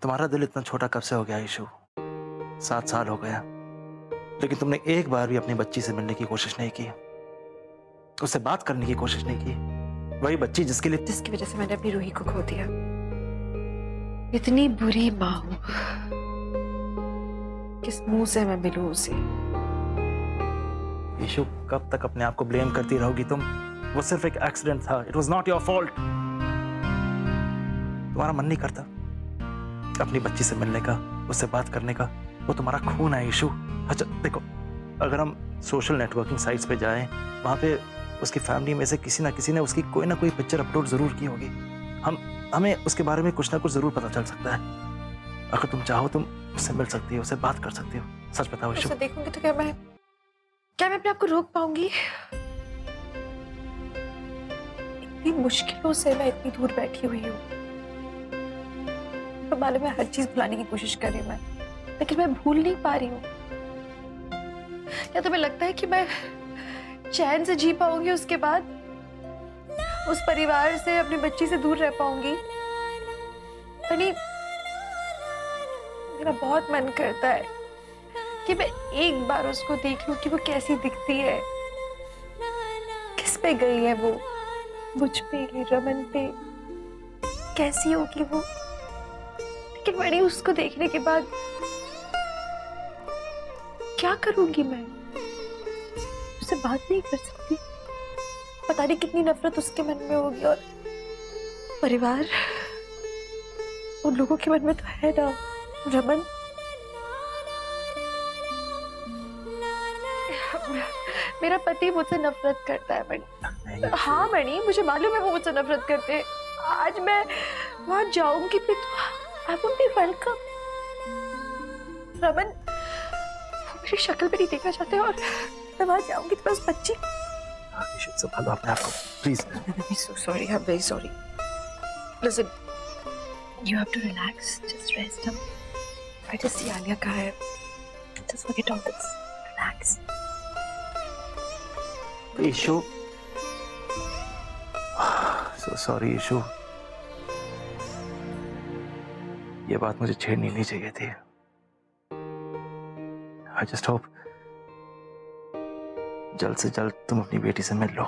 तुम्हारा दिल इतना छोटा कब से हो गया ईशु? 7 साल हो गया, लेकिन तुमने एक बार भी अपनी बच्ची से मिलने की कोशिश नहीं की, उससे बात करने की कोशिश नहीं की। वही बच्ची जिसकी वजह से मैंने अपनी रूही को खो दिया। इतनी बुरी माँ हूं, किस मुंह से मैं मिलूं उसे? ईशु, कब तक अपने आप को ब्लेम करती रहोगी तुम? वो सिर्फ एक एक्सीडेंट था। It was not your fault. तुम्हारा मन नहीं करता अपनी बच्ची से मिलने का, उससे बात करने का? वो तुम्हारा खून है ईशु। अच्छा देखो, अगर हम सोशल नेटवर्किंग साइट्स पे जाएं, वहां पे उसकी फैमिली में से किसी ना किसी ने उसकी कोई ना कोई पिक्चर अपलोड जरूर की होगी। हमें उसके बारे में कुछ ना कुछ जरूर पता चल सकता है। अगर तुम चाहो तुम उससे मिल सकती हो, उससे बात कर सकती हो। सच बताओ ईशु। उसे देखूंगी तो क्या मैं अपने आप को रोक पाऊंगी? इतनी मुश्किलों से मैं इतनी दूर बैठी हुई हूँ। तो मालूम है हर चीज भुलाने की कोशिश कर रही हूँ मैं, लेकिन मैं भूल नहीं पा रही हूँ। क्या तुम्हें लगता है कि मैं चैन से जी पाऊंगी उसके बाद? उस परिवार से, अपनी बच्ची से दूर रह पाऊंगी? यानी मेरा बहुत मन करता है कि मैं एक बार उसको देख लूं कि वो कैसी दिखती है, किस पे गई है वो, मुझ पे, रमन पे, कैसी होगी वो। लेकिन मैंने उसको देखने के बाद क्या करूंगी मैं? उससे बात नहीं कर सकती। पता नहीं कितनी नफरत उसके मन में होगी। और परिवार, उन लोगों के मन में तो है ना रमन। मेरा पति मुझसे नफरत करता है मणि। हाँ मणि, मुझे मालूम है वो मुझसे नफरत करते हैं। आज मैं वहां जाऊंगी भी तो I won't be welcome. Raman वो मेरी शक्ल भी नहीं देखना चाहते, और मैं वहां जाऊंगी तो बस बच्ची। संभालो अपने आप को please. I'm so sorry. I'm very sorry. Listen, you have to relax. Just rest up. I just see Alia कहाँ है. Just forget all this. Relax. Ishu, so sorry Ishu. ये बात मुझे छेड़नी नहीं चाहिए थी। I just hope जल्द से जल्द तुम अपनी बेटी से मिल लो।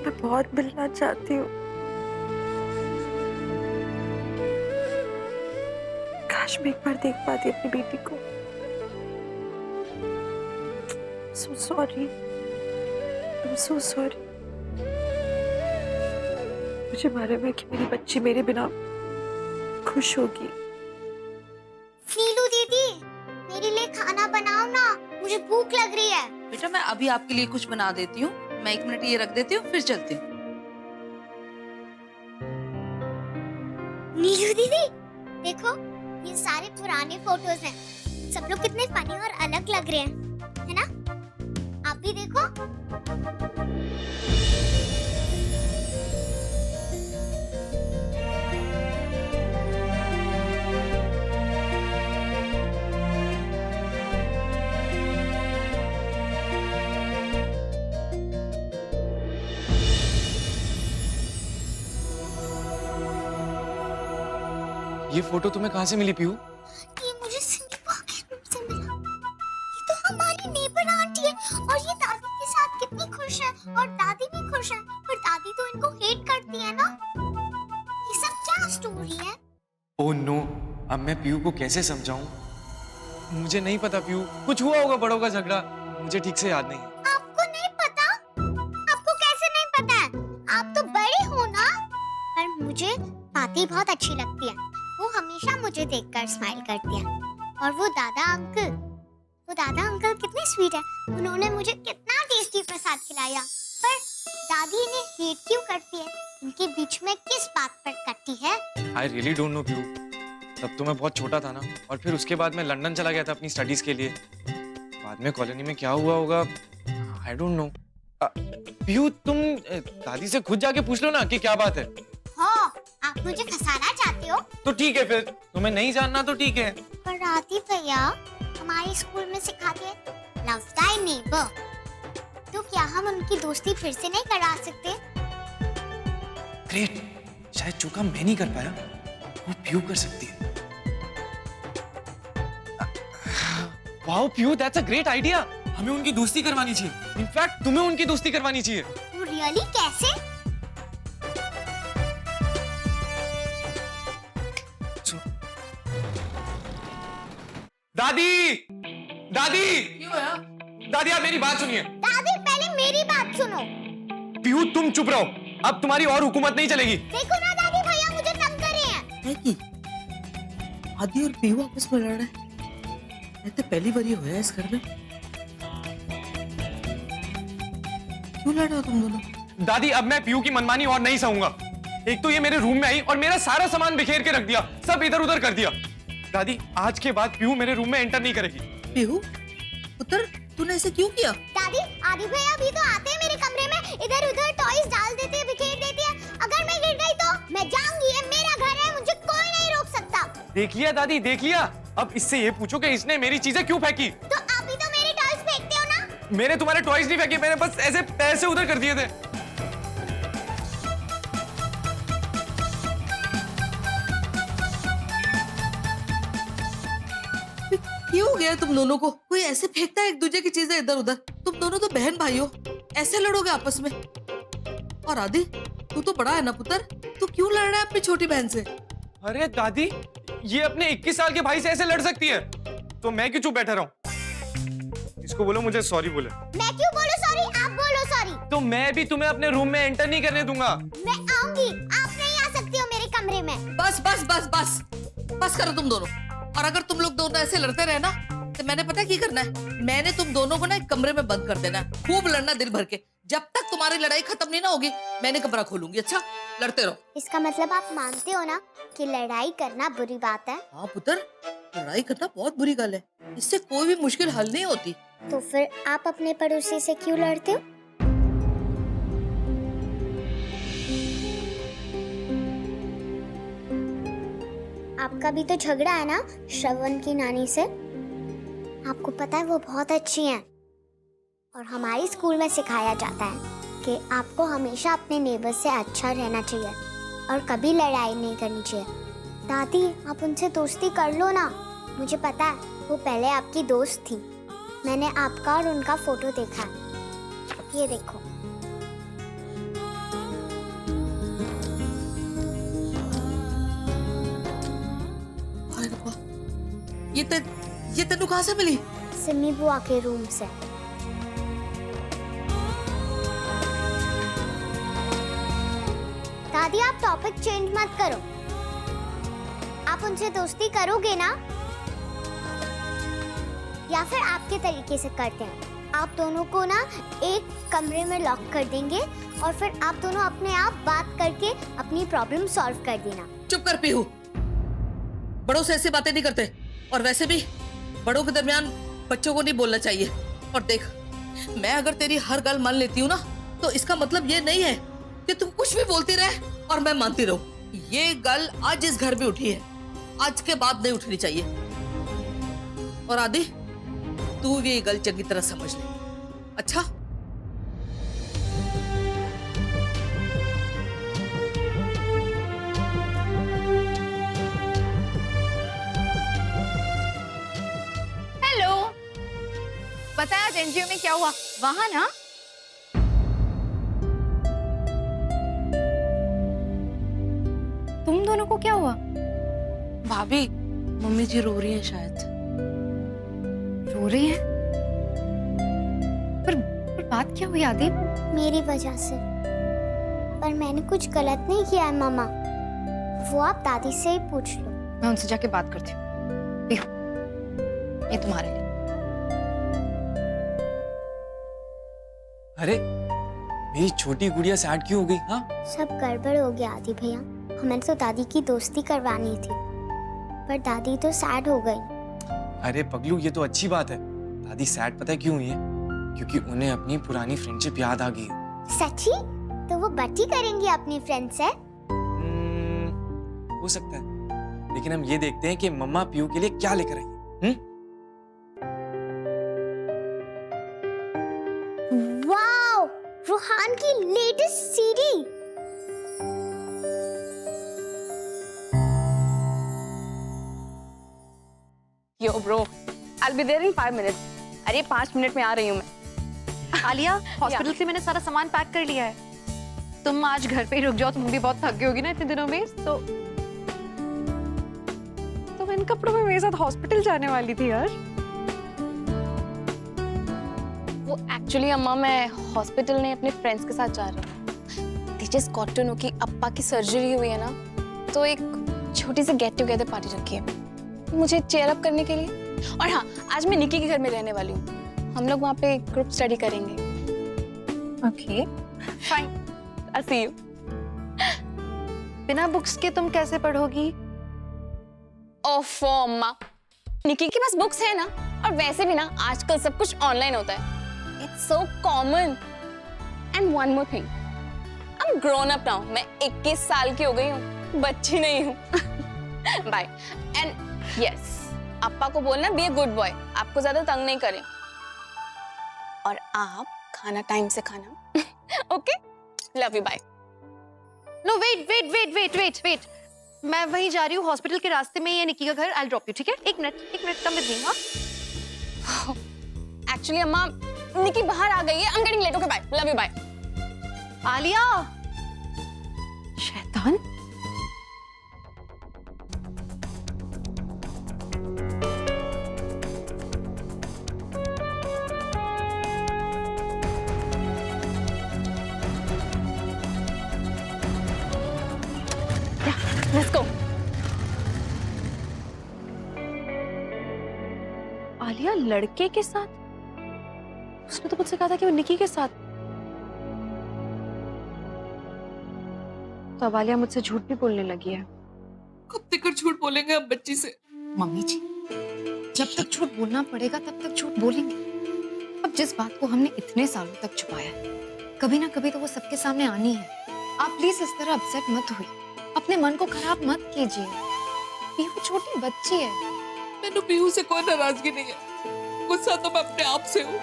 मैं बहुत मिलना चाहती हूँ। काश मैं एक बार देख पाती अपनी बेटी को। So sorry. I'm so sorry. मुझे मालूम है कि मेरी बच्ची मेरे बिना खुश होगी। नीलू दीदी, मेरे लिए खाना बनाओ ना, मुझे भूख लग रही है। बेटा मैं अभी आपके लिए कुछ बना देती हूँ। मैं 1 मिनट ये रख देती हूँ, फिर चलती हूँ। नीलू दीदी देखो, ये सारे पुराने फोटोज हैं। सब लोग कितने फनी और अलग लग रहे हैं, है ना? आप भी देखो। ये फोटो तुम्हें कहाँ से मिली पीहू? ये मुझे सिंधी पॉकेट बुक से मिला। ये तो हमारी नेबर आंटी है, और ये दादी के साथ कितनी खुश है, और दादी भी खुश है, पर दादी तो इनको हेट करती है ना। ये सब क्या स्टोरी है? ओह नो, अब मैं पीहू को कैसे समझाऊं? मुझे नहीं पता पीहू, कुछ हुआ होगा बड़ों का झगड़ा, मुझे ठीक से याद नहीं। आपको नहीं पता? आपको कैसे नहीं पता है? आप तो बड़े हो ना। पर मुझे बातें बहुत अच्छी लगती है। वो हमेशा मुझे देखकर स्माइल करती है। और वो दादा अंकल कितने स्वीट है। उन्होंने मुझे कितना टेस्टी प्रसाद खिलाया। पर दादी इन्हें हेट क्यों करती है? इनके बीच में किस बात पर कटी है? I really don't know Pihu. तब तो मैं बहुत छोटा था ना, और फिर उसके बाद मैं लंदन चला गया था अपनी स्टडीज के लिए। बाद में कॉलोनी में क्या हुआ होगा, आई डोंट नो। पीहू तुम दादी से खुद जाके पूछ लो ना कि क्या बात है। हाँ, आप मुझे फंसाना चाहते हो? तो ठीक है, फिर तुम्हें नहीं जानना तो ठीक है। पर राती भैया, हमारे स्कूल में सिखाते हैं लव दाई नेबर। तो क्या हम उनकी दोस्ती फिर से नहीं करा सकते? ग्रेट, शायद जो काम मैं नहीं कर पाया वो पीयू कर सकती है। Wow Piyu, that's a great idea. हमें उनकी दोस्ती करवानी चाहिए। इनफैक्ट तुम्हें उनकी दोस्ती करवानी चाहिए। वो रियली कैसे? दादी, दादी, क्यों है? दादी आप मेरी बात सुनिए। दादी पहले मेरी बात सुनो। पीयू तुम चुप रहो, अब तुम्हारी और हुकूमत नहीं चलेगी। देखो ना दादी, भैया मुझे तंग कर रहे हैं। है कि आदि और पीहू आपस में लड़ रहे हैं। मैं तो पहली बार ये होया इस घर में। क्यों लड़ रहे हो तुम दोनों? दादी अब मैं पीयू की मनमानी और नहीं सहूंगा। एक तो ये मेरे रूम में आई और मेरा सारा सामान बिखेर के रख दिया, सब इधर उधर कर दिया। दादी आज के बाद पीयू मेरे रूम में एंटर नहीं करेगी। पीहू पुत्र, तूने ऐसे क्यों किया? दादी आदि भैया भी तो आते हैं मेरे कमरे में, इधर उधर टॉयज डाल देते हैं, बिखेर देते हैं। अगर मैं गिर गई तो मैं जाऊंगी, ये मेरा घर है, मुझे कोई नहीं रोक सकता। देख लिया दादी, देख लिया। अब इससे ये पूछो कि इसने मेरी चीजें क्यों फेंकी। तो आप भी तो मेरे टॉयज फेंकते हो ना। मैंने तुम्हारे टॉयज नहीं फेंके, मैंने बस ऐसे पैसे उधर कर दिए थे। क्यों हो गया तुम दोनों को? कोई ऐसे फेंकता है एक दूसरे की चीजें इधर उधर? तुम दोनों तो बहन भाई हो, ऐसे लड़ोगे आपस में? और आदि तू तो बड़ा है ना पुत्र, तू क्यों लड़ रहा है अपनी छोटी बहन से? अरे दादी, ये अपने 21 साल के भाई से ऐसे लड़ सकती है, तो मैं क्यों चुप बैठा रहूं? इसको बोलो मुझे सॉरी बोले। मैं क्यों बोलूं सॉरी? आप बोलो सॉरी। तो मैं भी तुम्हें अपने रूम में एंटर नहीं करने दूंगा। मैं आऊंगी, आप नहीं आ सकती हो मेरे कमरे में। बस बस बस बस बस करो तुम दोनों। और अगर तुम लोग दोनों ऐसे लड़ते रहे ना, तो मैंने पता क्या करना है? मैंने तुम दोनों को ना एक कमरे में बंद कर देना है, खूब लड़ना दिल भर के। जब तक तुम्हारी लड़ाई खत्म नहीं ना होगी, मैंने कमरा खोलूंगी। अच्छा, लड़ते रहो। इसका मतलब आप मानते हो ना कि लड़ाई करना बुरी बात है? हाँ पुत्र, लड़ाई करना बहुत बुरी गल है, इससे कोई भी मुश्किल हल नहीं होती। तो फिर आप अपने पड़ोसी से क्यों लड़ते हो? आपका भी तो झगड़ा है ना श्रवण की नानी से। आपको पता है वो बहुत अच्छी हैं और हमारे स्कूल में सिखाया जाता है कि आपको हमेशा अपने नेबर से अच्छा रहना चाहिए और कभी लड़ाई नहीं करनी चाहिए। दादी आप उनसे दोस्ती कर लो ना। मुझे पता है वो पहले आपकी दोस्त थी। मैंने आपका और उनका फोटो देखा है, ये देखो। हाय रब्बा, ये तेनू कहाँ से मिली? सिमी बुआ के रूम से। दादी आप टॉपिक चेंज मत करो। आप उनसे दोस्ती करोगे ना, या फिर आपके तरीके से करते हैं? आप दोनों को ना एक कमरे में लॉक कर देंगे और फिर आप दोनों अपने आप बात करके अपनी प्रॉब्लम सॉल्व कर देना। चुप कर पीहू, बड़ों से ऐसी बातें नहीं करते। और वैसे भी बड़ों के दरमियान बच्चों को नहीं बोलना चाहिए। और देख, मैं अगर तेरी हर गल मान लेती हूँ ना, तो इसका मतलब ये नहीं है कि तू कुछ भी बोलती रहे और मैं मानती रहूं। ये गल आज इस घर में उठी है, आज के बाद नहीं उठनी चाहिए। और आदि तू भी ये गल चंगी तरह समझ ले। अच्छा, हेलो, बताया आज एनजीओ में क्या हुआ? वहां ना तुम दोनों को क्या हुआ? भाभी, मम्मी जी रो रही हैं शायद। रो रही हैं? पर बात क्या हुई आदि? मेरी वजह से। पर मैंने कुछ गलत नहीं किया है मामा, वो आप दादी से ही पूछ लो। मैं उनसे जाके बात करती हूँ। ये तुम्हारे लिए। अरे मेरी छोटी गुड़िया सैड क्यों हो गई? हाँ सब गड़बड़ हो गया आदि भैया। हमें तो दादी की दोस्ती करवानी थी, पर दादी तो सैड हो गई। अरे पगलू, ये तो अच्छी बात है। दादी सैड पता है क्यों हुई है? क्योंकि उन्हें अपनी पुरानी फ्रेंडशिप याद आ गई। सच्ची? तो वो बट्टी करेंगी अपनी फ्रेंड से? हो सकता है, लेकिन हम ये देखते हैं कि मम्मा पीयू के लिए क्या लेकर आई। No bro, I will be there in 5 minutes. अरे 5 मिनट में आ रही हूँ मैं। आलिया, हॉस्पिटल से मैंने सारा सामान पैक कर लिया है। तुम आज घर पे ही रुक जाओ, तुम भी बहुत थक गई होगी ना इतने दिनों में। तो तुम इन कपड़ों में मेरे साथ हॉस्पिटल जाने वाली थी यार। वो एक्चुअली अम्मा मैं हॉस्पिटल नहीं अपने फ्रेंड्स के साथ जा रही हूँ। They just got to know कि अप्पा की सर्जरी हुई है ना, तो एक छोटी सी गेट टुगेदर पार्टी रखी है मुझे चेयर अप करने के लिए। और हाँ, आज मैं निकी के घर में रहने वाली हूँ। हम लोग वहाँ पे ग्रुप स्टडी करेंगे। Okay fine, I see you. बिना बुक्स के तुम कैसे पढ़ोगी? ओफो अम्मा, निकी के पास बुक्स है ना, और वैसे भी ना आजकल सब कुछ ऑनलाइन होता है। It's so common. And one more thing, I am grown up now. मैं 21 साल की हो गई हूँ, बच्ची नहीं हूँ। बाय। एंड यस, अप्पा को बोलना बी अ गुड बॉय, आपको ज्यादा तंग नहीं करें। और आप खाना टाइम से खाना। Okay, love you, bye. No wait wait wait wait wait wait, मैं वहीं जा रही हूँ, हॉस्पिटल के रास्ते में ही है निकी का घर। आई ड्रॉप यू, ठीक है? एक मिनट कम विद मी। हाँ एक्चुअली अम्मा, निकी बाहर आ गई है। I am getting late. Okay bye, love you, bye. Alia, शैतान। लेट्स गो। आलिया लड़के के साथ? उसने तो मुझसे कहा था कि वो निकी के साथ। तो अब आलिया मुझसे झूठ भी बोलने लगी है। कब तक झूठ बोलेंगे हम बच्ची से? मम्मी जी, जब तक झूठ बोलना पड़ेगा तब तक झूठ बोलेंगे। अब जिस बात को हमने इतने सालों तक छुपाया, कभी ना कभी तो वो सबके सामने आनी है। आप प्लीज इस तरह अपसेट मत हुई, अपने मन को खराब मत कीजिए। पीहू छोटी बच्ची है। मैंने पीहू से कोई नाराजगी नहीं है। गुस्सा तो मैं अपने आप से हूँ,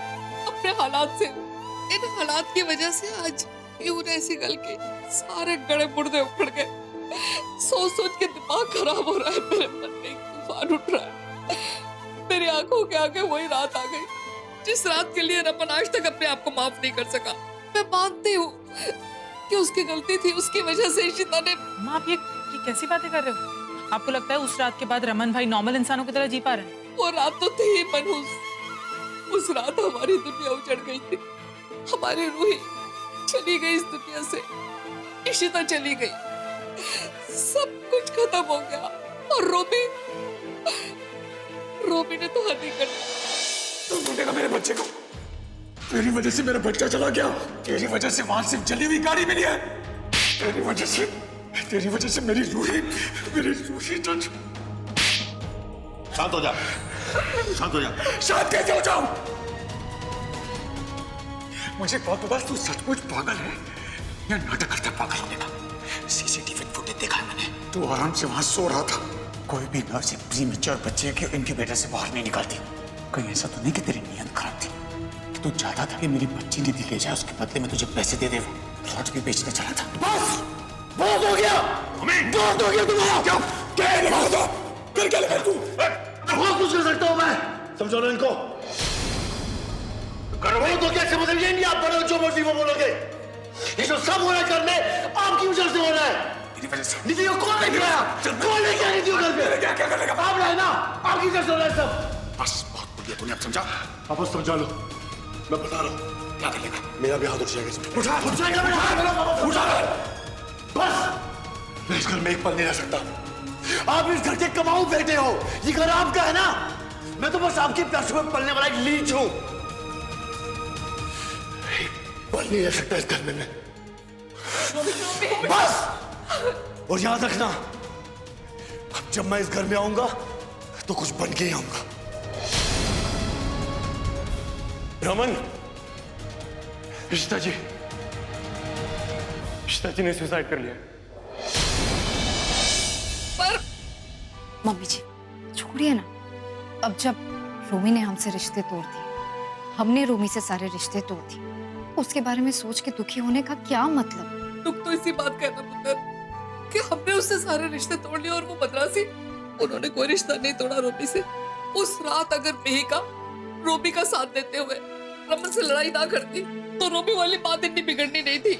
अपने हालात से हूँ। इन हालात की वजह से आज पीहू ने ऐसी गल की, सारे गड़े मुर्दे उखड़ गए। सोच सोच के दिमाग खराब हो रहा है। मेरे मन में एक तूफान उठ रहा है। मेरी आंखों के आगे वही रात आ गई जिस रात के लिए रमन आज तक अपने आप को माफ नहीं कर सका। मैं मानती हूँ कि उसकी गलती थी, उसकी वजह से इशिता ने। माँ, आप ये कैसी बातें कर रहे हो? आपको लगता है उस रात के बाद रमन भाई नॉर्मल इंसानों की तरह जी पा रहे हैं? वो रात तो थी ही मनहूस। उस रात हमारी दुनिया उजड़ गई थी। हमारी रूही चली गई इस दुनिया से, इशिता चली गई, सब कुछ खत्म हो गया। और रोबी ने तो हद ही कर दी। तो ढूंढेगा मेरे बच्चे को। तेरी वजह से मेरा बच्चा चला गया। तेरी वजह से वहां सिर्फ जली हुई गाड़ी मिली है। तेरी वजह से मेरी रूही जज। शांत हो जा, शांत हो जा। शांत कैसे हो जाऊं? मुझे बहुत बता, तू सचमुच पागल है या नाटक करता है पागल होने का? सीसीटीवी फुटेज देखा है मैंने। तू आराम से वहां सो रहा था। कोई भी नर्स प्रीमेच्योर बच्चे के इनक्यूबेटर से बाहर नहीं निकालती। कहीं ऐसा तो नहीं कि तेरी नीयत खराब थी? तू चाहता था कि मेरी बच्ची निधि ले जाए, उसके बदले में तुझे पैसे दे दे। वो प्लॉट भी बेचने चला था। बस बहुत हो गया, बहुत हो गया तुम्हारा। क्या निकाल दो, फिर क्या लगा तू? बहुत कुछ कर सकता हूँ मैं, समझो ना इनको। करो तो कैसे बदलिए? आप बड़े जो मर्जी वो बोलोगे। ये जो सब हो रहा है घर में आपकी वजह से हो रहा है। मेरी वजह से निधि को कौन लेके आया? कौन लेके आया निधि को घर पे? क्या क्या करेगा? आप रहे ना, आपकी वजह से हो रहा है सब। बस बहुत हो गया, तूने अब समझा? आप बस समझा लो, मैं बता रहा हूँ क्या कर लेगा? मेरा भी हाथ उठ जाएगा इसमें। उठ जाएगा मेरा हाथ। उठा ले। बस मैं इस घर में एक पल नहीं रह सकता। आप इस घर के कमाऊ बेटे हो, ये घर आपका है ना। मैं तो बस आपकी प्यासों में पलने वाला एक लीच हूं। पल नहीं रह सकता इस घर में मैं। बस। और याद रखना, अब जब मैं इस घर में आऊंगा तो कुछ बन के ही आऊंगा। रमन, इशिता जी ने सुसाइड कर लिया। पर मम्मी जी छोड़िए ना। अब जब रोमी ने हमसे रिश्ते तोड़ दिए, हमने रोमी से सारे रिश्ते तोड़ दिए, उसके बारे में सोच के दुखी होने का क्या मतलब? दुख तो इसी बात का है ना पुत्र, कि हमने उससे सारे रिश्ते तोड़ लिए और वो मद्रासी, उन्होंने कोई रिश्ता नहीं तोड़ा रोमी से। उस रात अगर मेहिका रोबी का साथ देते हुए रमन से लड़ाई ना करती तो रोबी वाली बात इतनी बिगड़नी नहीं थी।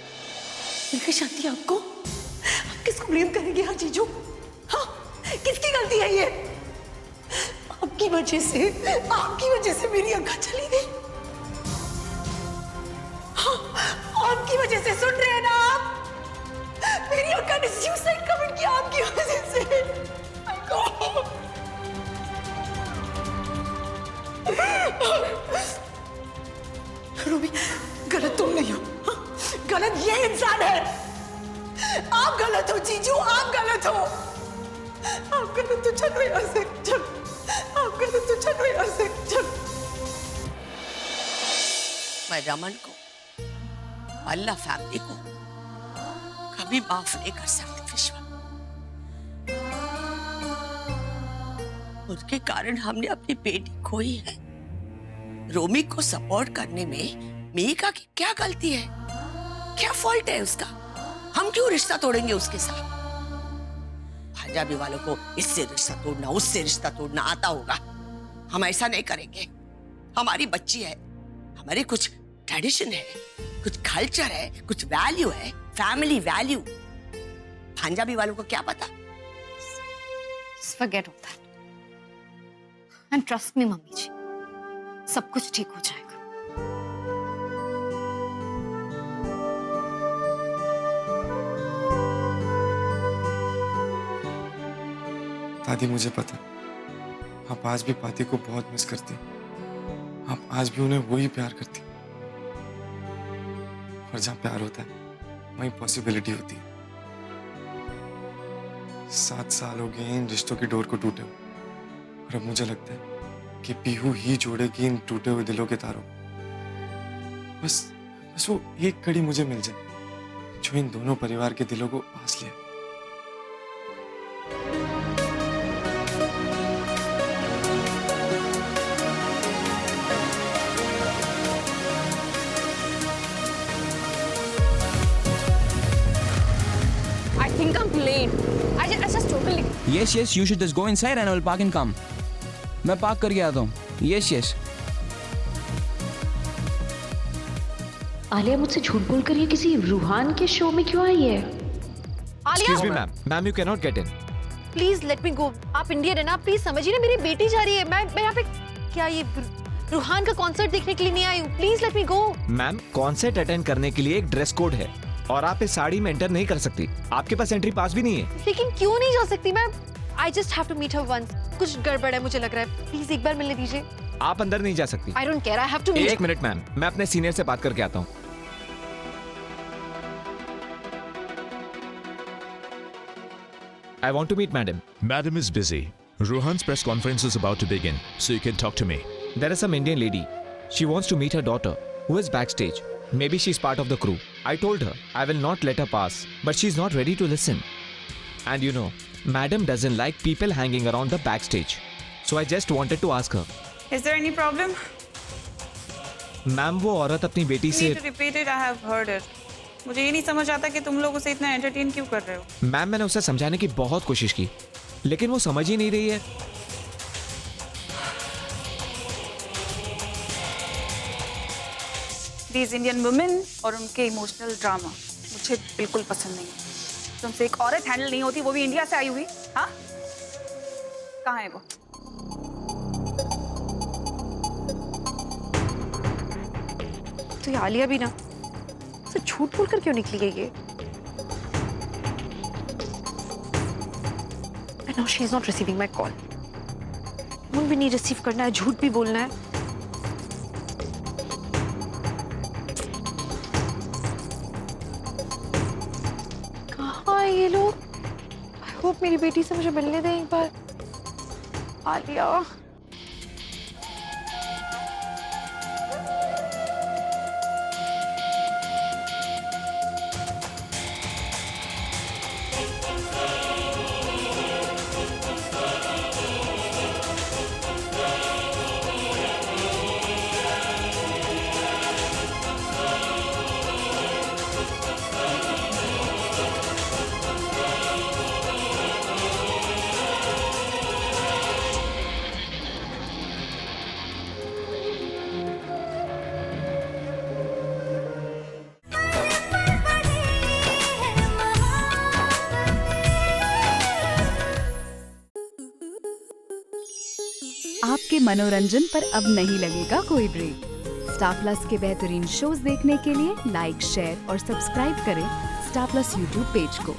मिलकर शांति आपको, आप किसको ब्लेम करेंगे? हाँ जीजू, हाँ किसकी गलती है ये? आपकी वजह से मेरी आंखें चली गई। हाँ, आपकी वजह से, सुन रहे हैं ना आप? मेरी आंखें ने सुसाइड कमिट किया आपकी वजह से। रूबी, गलत तुम नहीं हो, हाँ? गलत ये इंसान है। आप गलत हो जीजू, आप गलत हो। आप गलत तो चल रहे यहाँ से, चल। आप गलत तो चल रहे यहाँ से, चल। मैं रमन को, अल्लाह फैमिली को कभी माफ नहीं कर सकती विश्वा। उनके कारण हमने अपनी बेटी खोई है। रोमी को सपोर्ट करने में मेहिका की क्या गलती है? क्या फॉल्ट है उसका? हम क्यों रिश्ता तोड़ेंगे उसके साथ? पंजाबी वालों को इससे रिश्ता तोड़ना, उससे रिश्ता तोड़ना आता होगा। हम ऐसा नहीं करेंगे। हमारी बच्ची है, हमारे कुछ ट्रेडिशन है, कुछ कल्चर है, कुछ वैल्यू है, फैमिली वैल्यू। पंजाबी वालों को क्या पता? Forget all that. And trust me mummy ji, सब कुछ ठीक हो जाएगा। दादी मुझे पता है आप आज भी पाती को बहुत मिस करती, आप आज भी उन्हें वही प्यार करती। और जहाँ प्यार होता है वहीं पॉसिबिलिटी होती है। 7 साल हो गए इन रिश्तों की डोर को टूटे हुए, और अब मुझे लगता है कि पीहू ही जोड़ेगी इन टूटे हुए दिलों के तारों। बस वो एक कड़ी मुझे मिल जाए जो इन दोनों परिवार के दिलों को पास ले। I think I'm late. I just totally. Yes, you should just go inside and I will park and come. मैं पार्क करके आता हूँ। Yes. आलिया मुझसे झूठ बोलकर ये किसी रूहान के शो में क्यों आई है? Alia, Excuse me, ma'am, you cannot get in. Please let me go. आप इंडियन है ना, प्लीज समझिए ना, मेरी बेटी जा रही है। मैं यहाँ पे क्या ये रूहान का कॉन्सर्ट देखने के लिए नहीं आई हूँ। Please let me go. Ma'am, concert attend करने के लिए एक ड्रेस कोड है और आप इस साड़ी में एंटर नहीं कर सकती। आपके पास एंट्री पास भी नहीं है। लेकिन क्यों नहीं जा सकती मैं? I just have to meet her once. कुछ गड़बड़ है मुझे लग रहा है। प्लीज एक बार मिलने दीजिए। आप अंदर नहीं जा सकती। I don't care. I have to meet. एक मिनट मैम, मैं अपने सीनियर से बात करके आता हूँ। I want to meet madam. Madam is busy. Rohan's press conference is about to begin, so you can talk to me. There is some Indian lady. She wants to meet her daughter, who is backstage. Maybe she's part of the crew. I told her I will not let her pass, but she's not ready to listen. And you know, madam doesn't like people hanging around the backstage. So I just wanted to ask her. Is there any problem? Ma'am, वो औरत अपनी बेटी You से। need to repeat it. I have heard it. मुझे ये नहीं समझ आता कि तुम लोग उसे इतना एंटरटेन क्यों कर रहे हो। मैम, मैंने उसे समझाने की बहुत कोशिश की, लेकिन वो समझ ही नहीं रही है। These Indian women और उनके इमोशनल ड्रामा मुझे बिल्कुल पसंद नहीं है। तुमसे एक औरत हैंडल नहीं होती, वो भी इंडिया से आई हुई। हाँ, कहाँ है वो? तो ये आलिया भी ना तो झूठ बोलकर क्यों निकली गई ये? And now she is not receiving my call. Phone भी नहीं रिसीव करना है, झूठ भी बोलना है। कहाँ है ये लोग? I hope मेरी बेटी से मुझे मिलने दें एक बार। आलिया। मनोरंजन पर अब नहीं लगेगा कोई ब्रेक। स्टार प्लस के बेहतरीन शोज देखने के लिए लाइक, शेयर और सब्सक्राइब करें स्टार प्लस यूट्यूब पेज को।